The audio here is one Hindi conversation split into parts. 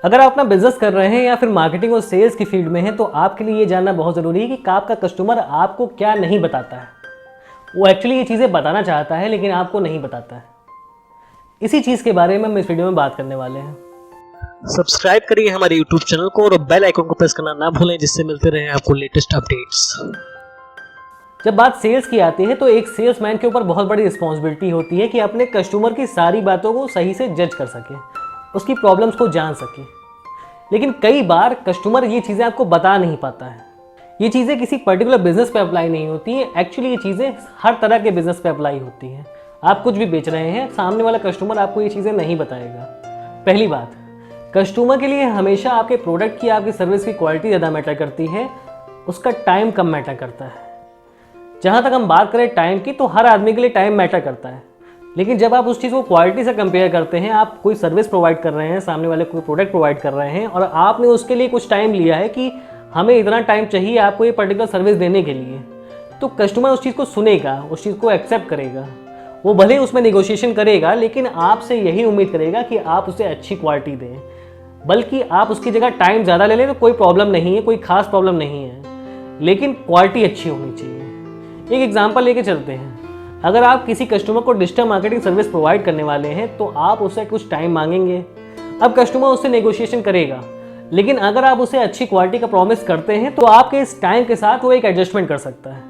अगर आप अपना बिजनेस कर रहे हैं या फिर मार्केटिंग और सेल्स की फील्ड में हैं तो आपके लिए ये जानना बहुत ज़रूरी है कि आपका कस्टमर आपको क्या नहीं बताता है। वो एक्चुअली ये चीज़ें बताना चाहता है लेकिन आपको नहीं बताता है। इसी चीज़ के बारे में हम इस वीडियो में बात करने वाले हैं। सब्सक्राइब करिए हमारे YouTube चैनल को और बेल आइकन को प्रेस करना ना भूलें, जिससे मिलते रहे आपको लेटेस्ट अपडेट्स। जब बात सेल्स की आती है तो एक सेल्समैन के ऊपर बहुत बड़ी रिस्पॉन्सिबिलिटी होती है कि अपने कस्टमर की सारी बातों को सही से जज कर सके, उसकी प्रॉब्लम्स को जान सके। लेकिन कई बार कस्टमर ये चीज़ें आपको बता नहीं पाता है। ये चीज़ें किसी पर्टिकुलर बिजनेस पे अप्लाई नहीं होती हैं, एक्चुअली ये चीज़ें हर तरह के बिजनेस पे अप्लाई होती हैं। आप कुछ भी बेच रहे हैं, सामने वाला कस्टमर आपको ये चीज़ें नहीं बताएगा। पहली बात, कस्टमर के लिए हमेशा आपके प्रोडक्ट की, आपकी सर्विस की क्वालिटी ज़्यादा मैटर करती है, उसका टाइम कम मैटर करता है। जहाँ तक हम बात करें टाइम की, तो हर आदमी के लिए टाइम मैटर करता है, लेकिन जब आप उस चीज़ को क्वालिटी से कंपेयर करते हैं, आप कोई सर्विस प्रोवाइड कर रहे हैं, सामने वाले कोई प्रोडक्ट प्रोवाइड कर रहे हैं और आपने उसके लिए कुछ टाइम लिया है कि हमें इतना टाइम चाहिए आपको ये पर्टिकुलर सर्विस देने के लिए, तो कस्टमर उस चीज़ को सुनेगा, उस चीज़ को एक्सेप्ट करेगा। वो भले ही उसमें नेगोशिएशन करेगा, लेकिन आपसे यही उम्मीद करेगा कि आप उसे अच्छी क्वालिटी दें। बल्कि आप उसकी जगह टाइम ज़्यादा ले लें तो कोई प्रॉब्लम नहीं है, कोई खास प्रॉब्लम नहीं है, लेकिन क्वालिटी अच्छी होनी चाहिए। एक एग्जांपल लेके चलते हैं। अगर आप किसी कस्टमर को डिजिटल मार्केटिंग सर्विस प्रोवाइड करने वाले हैं तो आप उससे कुछ टाइम मांगेंगे। अब कस्टमर उससे नेगोशिएशन करेगा, लेकिन अगर आप उसे अच्छी क्वालिटी का प्रॉमिस करते हैं तो आपके इस टाइम के साथ वो एक एडजस्टमेंट कर सकता है।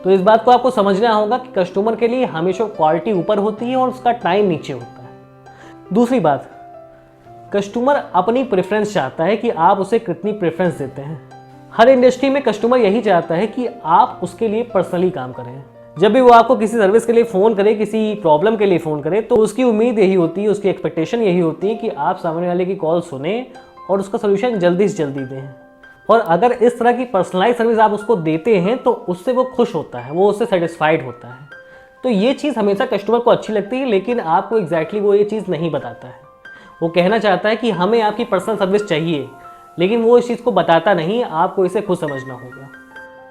तो इस बात को आपको समझना होगा कि कस्टमर के लिए हमेशा क्वालिटी ऊपर होती है और उसका टाइम नीचे होता है। दूसरी बात, कस्टमर अपनी प्रेफरेंस चाहता है कि आप उसे कितनी प्रेफरेंस देते हैं। हर इंडस्ट्री में कस्टमर यही चाहता है कि आप उसके लिए पर्सनली काम करें। जब भी वो आपको किसी सर्विस के लिए फ़ोन करे, किसी प्रॉब्लम के लिए फ़ोन करे, तो उसकी उम्मीद यही होती है, उसकी एक्सपेक्टेशन यही होती है कि आप सामने वाले की कॉल सुने और उसका सोल्यूशन जल्दी से जल्दी दें। और अगर इस तरह की पर्सनलाइज सर्विस आप उसको देते हैं तो उससे वो खुश होता है, वो उससे सेटिस्फाइड होता है। तो ये चीज़ हमेशा कस्टमर को अच्छी लगती है, लेकिन आपको एग्जैक्टली वो ये चीज़ नहीं बताता है। वो कहना चाहता है कि हमें आपकी पर्सनल सर्विस चाहिए, लेकिन वो इस चीज़ को बताता नहीं, आपको इसे खुद समझना होगा।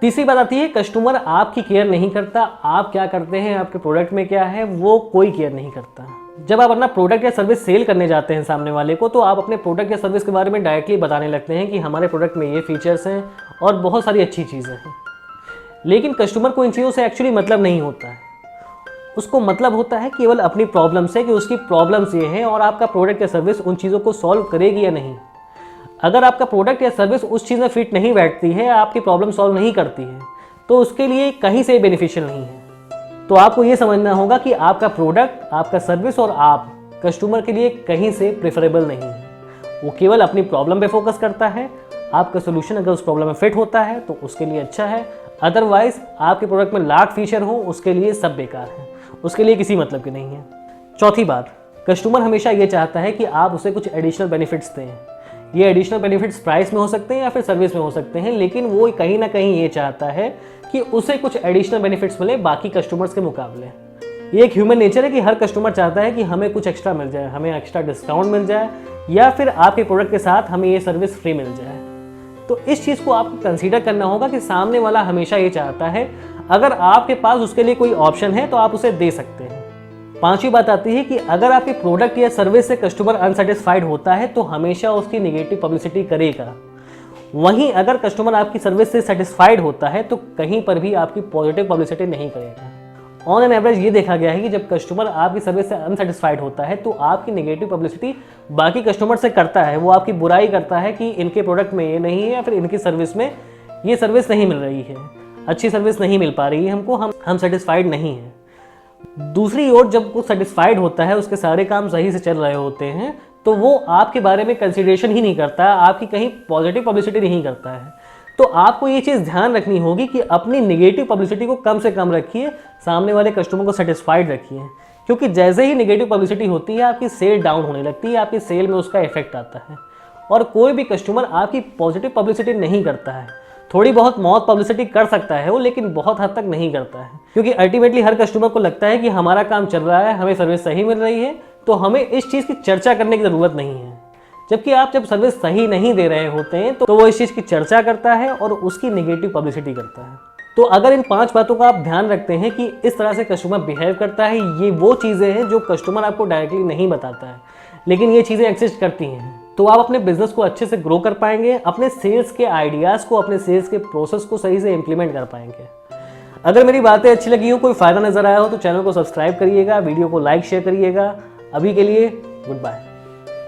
तीसरी बात आती है, कस्टमर आपकी केयर नहीं करता। आप क्या करते हैं, आपके प्रोडक्ट में क्या है, वो कोई केयर नहीं करता। जब आप अपना प्रोडक्ट या सर्विस सेल करने जाते हैं सामने वाले को, तो आप अपने प्रोडक्ट या सर्विस के बारे में डायरेक्टली बताने लगते हैं कि हमारे प्रोडक्ट में ये फीचर्स हैं और बहुत सारी अच्छी चीज़ें हैं। लेकिन कस्टमर को इन चीज़ों से एक्चुअली मतलब नहीं होता है। उसको मतलब होता है केवल अपनी प्रॉब्लम से, कि उसकी प्रॉब्लम्स ये हैं और आपका प्रोडक्ट या सर्विस उन चीज़ों को सॉल्व करेगी या नहीं। अगर आपका प्रोडक्ट या सर्विस उस चीज़ में फिट नहीं बैठती है, आपकी प्रॉब्लम सॉल्व नहीं करती है, तो उसके लिए कहीं से बेनिफिशियल नहीं है। तो आपको ये समझना होगा कि आपका प्रोडक्ट, आपका सर्विस और आप कस्टमर के लिए कहीं से प्रेफरेबल नहीं है। वो केवल अपनी प्रॉब्लम पे फोकस करता है। आपका सोल्यूशन अगर उस प्रॉब्लम में फिट होता है तो उसके लिए अच्छा है, अदरवाइज आपके प्रोडक्ट में लाख फीचर हो, उसके लिए सब बेकार है, उसके लिए किसी मतलब की नहीं है। चौथी बात, कस्टमर हमेशा ये चाहता है कि आप उसे कुछ एडिशनल बेनिफिट्स दें। ये एडिशनल बेनिफिट्स प्राइस में हो सकते हैं या फिर सर्विस में हो सकते हैं, लेकिन वो कहीं ना कहीं ये चाहता है कि उसे कुछ एडिशनल बेनिफिट्स मिले बाकी कस्टमर्स के मुकाबले। ये एक ह्यूमन नेचर है कि हर कस्टमर चाहता है कि हमें कुछ एक्स्ट्रा मिल जाए, हमें एक्स्ट्रा डिस्काउंट मिल जाए, या फिर आपके प्रोडक्ट के साथ हमें ये सर्विस फ्री मिल जाए। तो इस चीज़ को आपको कंसीडर करना होगा कि सामने वाला हमेशा ये चाहता है। अगर आपके पास उसके लिए कोई ऑप्शन है तो आप उसे दे सकते हैं। पांचवी बात आती है कि अगर आपके प्रोडक्ट या सर्विस से कस्टमर अनसेटिस्फाइड होता है तो हमेशा उसकी नेगेटिव पब्लिसिटी करेगा। वहीं अगर कस्टमर आपकी सर्विस से सेटिस्फाइड होता है तो कहीं पर भी आपकी पॉजिटिव पब्लिसिटी नहीं करेगा। ऑन एन एवरेज ये देखा गया है कि जब कस्टमर आपकी सर्विस से अनसेटिस्फाइड होता है तो आपकी नेगेटिव पब्लिसिटी बाकी कस्टमर से करता है। वो आपकी बुराई करता है कि इनके प्रोडक्ट में ये नहीं है, या फिर इनकी सर्विस में ये सर्विस नहीं मिल रही है, अच्छी सर्विस नहीं मिल पा रही है हमको, हम सेटिस्फाइड नहीं हैं। दूसरी ओर जब वो सेटिस्फाइड होता है, उसके सारे काम सही से चल रहे होते हैं, तो वो आपके बारे में कंसिडरेशन ही नहीं करता, आपकी कहीं पॉजिटिव पब्लिसिटी नहीं करता है। तो आपको ये चीज़ ध्यान रखनी होगी कि अपनी नेगेटिव पब्लिसिटी को कम से कम रखिए, सामने वाले कस्टमर को सेटिस्फाइड रखिए। क्योंकि जैसे ही नेगेटिव पब्लिसिटी होती है, आपकी सेल डाउन होने लगती है, आपकी सेल में उसका इफेक्ट आता है। और कोई भी कस्टमर आपकी पॉजिटिव पब्लिसिटी नहीं करता है। थोड़ी बहुत मौत पब्लिसिटी कर सकता है वो, लेकिन बहुत हद तक नहीं करता है, क्योंकि अल्टीमेटली हर कस्टमर को लगता है कि हमारा काम चल रहा है, हमें सर्विस सही मिल रही है, तो हमें इस चीज़ की चर्चा करने की ज़रूरत नहीं है। जबकि आप जब सर्विस सही नहीं दे रहे होते हैं तो वो इस चीज़ की चर्चा करता है और उसकी नेगेटिव पब्लिसिटी करता है। तो अगर इन 5 बातों का आप ध्यान रखते हैं कि इस तरह से कस्टमर बिहेव करता है, ये वो चीज़ें हैं जो कस्टमर आपको डायरेक्टली नहीं बताता है, लेकिन ये चीज़ें एग्जिस्ट करती हैं, तो आप अपने बिजनेस को अच्छे से ग्रो कर पाएंगे, अपने सेल्स के आइडियाज़ को, अपने सेल्स के प्रोसेस को सही से इंप्लीमेंट कर पाएंगे। अगर मेरी बातें अच्छी लगी हो, कोई फ़ायदा नज़र आया हो तो चैनल को सब्सक्राइब करिएगा, वीडियो को लाइक शेयर करिएगा। अभी के लिए गुड बाय।